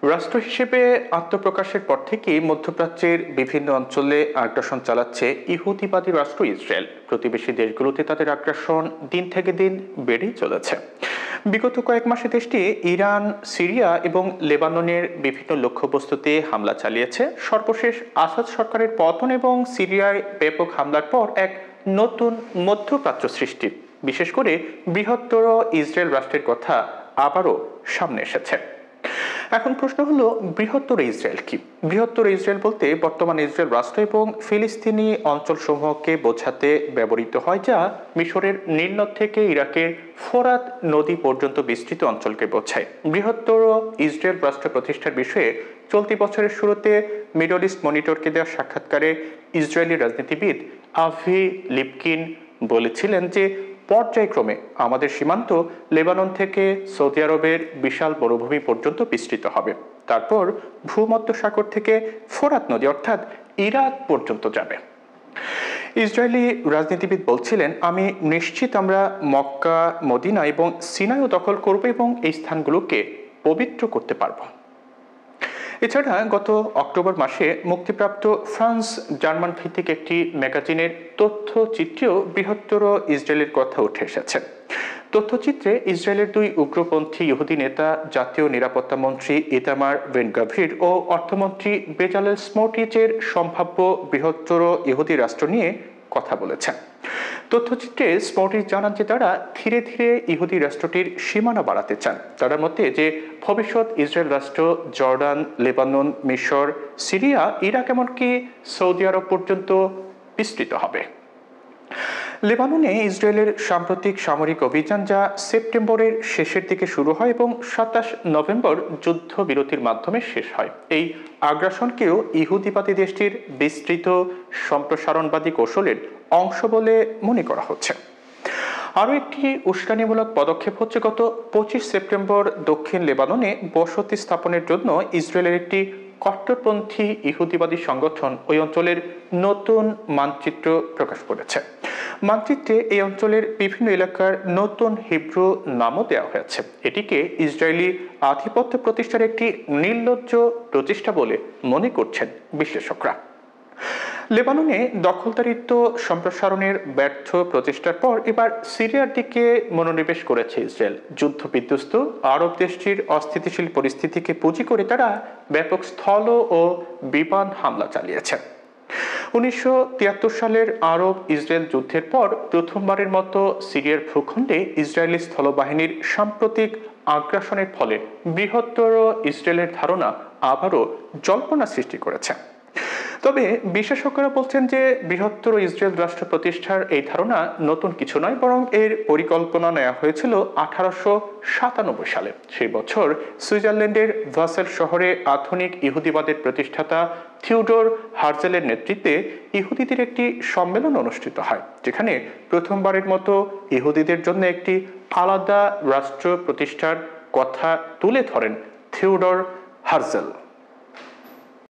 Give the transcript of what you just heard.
রাষ্ট্র হিসেবে আত্মপ্রকাশের পর থেকেই মধ্যপ্রাচ্যের বিভিন্ন অঞ্চলে আগ্রাসন চালাচ্ছে ইহুদিবাদী রাষ্ট্র ইসরায়েল। প্রতিবেশী দেশগুলোতে তাদের আগ্রাসন দিন থেকে দিন বেড়েই চলেছে। বিগত কয়েক মাসে দেশটি ইরান, সিরিয়া এবং লেবাননের বিভিন্ন লক্ষ্যবস্তুতে হামলা চালিয়েছে। সর্বশেষ আসাদ সরকারের পতন এবং সিরিয়ায় ব্যাপক হামলার পর এক নতুন মধ্যপ্রাচ্য সৃষ্টি, বিশেষ করে বৃহত্তর ইসরায়েল রাষ্ট্রের কথা আবারও সামনে এসেছে। এখন প্রশ্ন হলো, বৃহত্তর ইসরায়েল কি? বৃহত্তর ইসরায়েল বলতে বর্তমান ইসরায়েল রাষ্ট্র এবং ফিলিস্তিনি অঞ্চলসমূহকে বোঝাতে ব্যবহৃত হয়, যা মিশরের নীলনদ থেকে ইরাকের ফোরাত নদী পর্যন্ত বিস্তৃত অঞ্চলকে বোঝায়। বৃহত্তর ইসরায়েল রাষ্ট্র প্রতিষ্ঠার বিষয়ে চলতি বছরের শুরুতে মিডল ইস্ট মনিটরকে দেওয়া সাক্ষাৎকারে ইসরায়েলি রাজনীতিবিদ আভি লিপকিন বলেছিলেন যে পর্যায়ক্রমে আমাদের সীমান্ত লেবানন থেকে সৌদি আরবের বিশাল মরুভূমি পর্যন্ত বিস্তৃত হবে, তারপর ভূমধ্যসাগর থেকে ফোরাত নদী অর্থাৎ ইরাক পর্যন্ত যাবে। ইসরায়েলি রাজনীতিবিদ বলছিলেন, আমি নিশ্চিত আমরা মক্কা, মদিনা এবং সিনাইও দখল করব এবং এই স্থানগুলোকে পবিত্র করতে পারব। এছাড়া গত অক্টোবর মাসে মুক্তিপ্রাপ্ত ফ্রান্স জার্মান ভিত্তিক একটি ম্যাগাজিনের তথ্যচিত্রেও বৃহত্তর ইসরায়েলের কথা উঠে এসেছে। তথ্যচিত্রে ইসরায়েলের দুই উগ্রপন্থী ইহুদি নেতা, জাতীয় নিরাপত্তা মন্ত্রী ইতামার বেন গাভির ও অর্থমন্ত্রী বেজালেল স্মোট্রিচের সম্ভাব্য বৃহত্তর ইহুদি রাষ্ট্র নিয়ে কথা বলেছেন। তথ্যচিত্রে স্মোট্রিচ জানান যে তারা ধীরে ধীরে ইহুদি রাষ্ট্রটির সীমানা বাড়াতে চান। তার মতে যে ভবিষ্যৎ ইসরায়েল রাষ্ট্র জর্ডান, লেবানন, মিশর, সিরিয়া, ইরাক এমনকি সৌদি আরব পর্যন্ত বিস্তৃত হবে। লেবাননে ইসরায়েলের সাম্প্রতিক সামরিক অভিযান, যা সেপ্টেম্বরের শেষের দিকে শুরু হয় এবং 27 নভেম্বর যুদ্ধবিরতির মাধ্যমে শেষ হয়, এই আগ্রাসনকেও ইহুদিবাদী দেশটির বিস্তৃত সম্প্রসারণবাদী কৌশলের অংশ বলে মনে করা হচ্ছে। আরও একটি উস্কানিমূলক পদক্ষেপ হচ্ছে গত 25 সেপ্টেম্বর দক্ষিণ লেবাননে বসতি স্থাপনের জন্য ইসরায়েলের একটি কট্টরপন্থী ইহুদিবাদী সংগঠন ওই অঞ্চলের নতুন মানচিত্র প্রকাশ করেছে। মানচিত্রে এই অঞ্চলের বিভিন্ন এলাকার নতুন হিব্রু নামও দেওয়া হয়েছে। এটিকে ইসরায়েলি আধিপত্য প্রতিষ্ঠার একটি নির্লজ্জ প্রচেষ্টা বলে মনে করছেন বিশ্লেষকরা। লেবাননে দখলদারিত্ব সম্প্রসারণের ব্যর্থ প্রচেষ্টার পর এবার সিরিয়ার দিকে মনোনিবেশ করেছে ইসরায়েল। যুদ্ধ বিধ্বস্ত আরব দেশটির অস্থিতিশীল পরিস্থিতিকে পুঁজি করে তারা ব্যাপক স্থল ও বিমান হামলা চালিয়েছে। 1973 সালের আরব ইসরায়েল যুদ্ধের পর প্রথমবারের মতো সিরিয়ার ভূখণ্ডে ইসরায়েলি স্থলবাহিনীর সাম্প্রতিক আগ্রাসনের ফলে বৃহত্তর ইসরায়েলের ধারণা আবারও জল্পনা সৃষ্টি করেছে। তবে বিশেষজ্ঞরা বলছেন যে বৃহত্তর ইসরায়েল রাষ্ট্র প্রতিষ্ঠার এই ধারণা নতুন কিছু নয়, বরং এর পরিকল্পনা নেওয়া হয়েছিল 1897 সালে। সেই বছর সুইজারল্যান্ডের ভাসেল শহরে আধুনিক ইহুদিবাদের প্রতিষ্ঠাতা থিওডর হার্জেলের নেতৃত্বে ইহুদিদের একটি সম্মেলন অনুষ্ঠিত হয়, যেখানে প্রথমবারের মতো ইহুদিদের জন্য একটি আলাদা রাষ্ট্র প্রতিষ্ঠার কথা তুলে ধরেন থিওডর হার্জেল।